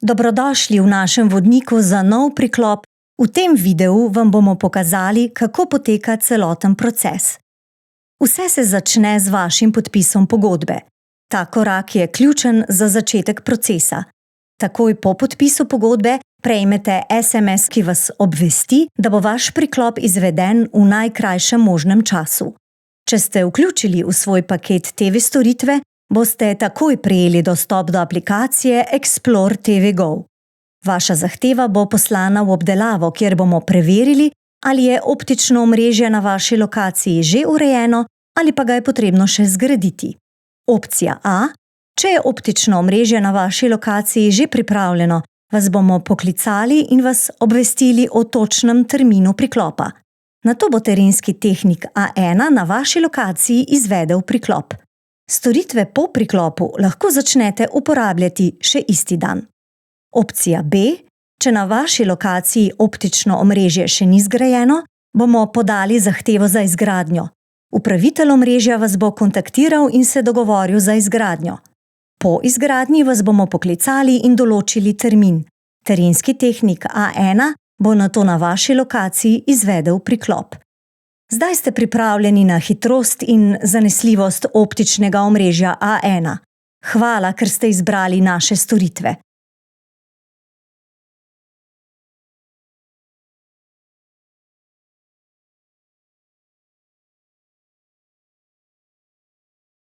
Dobrodošli v našem vodniku za nov priklop. V tem videu vam bomo pokazali, kako poteka celoten proces. Vse se začne z vašim podpisom pogodbe. Ta korak je ključen za začetek procesa. Takoj po podpisu pogodbe prejmete SMS, ki vas obvesti, da bo vaš priklop izveden v najkrajšem možnem času. Če ste vključili v svoj paket TV storitve, boste takoj prejeli dostop do aplikacije Explore TV Go. Vaša zahteva bo poslana v obdelavo, kjer bomo preverili, ali je optično omrežje na vaši lokaciji že urejeno ali pa ga je potrebno še zgraditi. Opcija A. Če je optično omrežje na vaši lokaciji že pripravljeno, vas bomo poklicali in vas obvestili o točnem terminu priklopa. Nato bo terenski tehnik A1 na vaši lokaciji izvedel priklop. Storitve po priklopu lahko začnete uporabljati še isti dan. Opcija B. Če na vaši lokaciji optično omrežje še ni zgrajeno, bomo podali zahtevo za izgradnjo. Upravitelj omrežja vas bo kontaktiral in se dogovoril za izgradnjo. Po izgradnji vas bomo poklicali in določili termin. Terenski tehnik A1 bo nato na vaši lokaciji izvedel priklop. Zdaj ste pripravljeni na hitrost in zanesljivost optičnega omrežja A1. Hvala, ker ste izbrali naše storitve.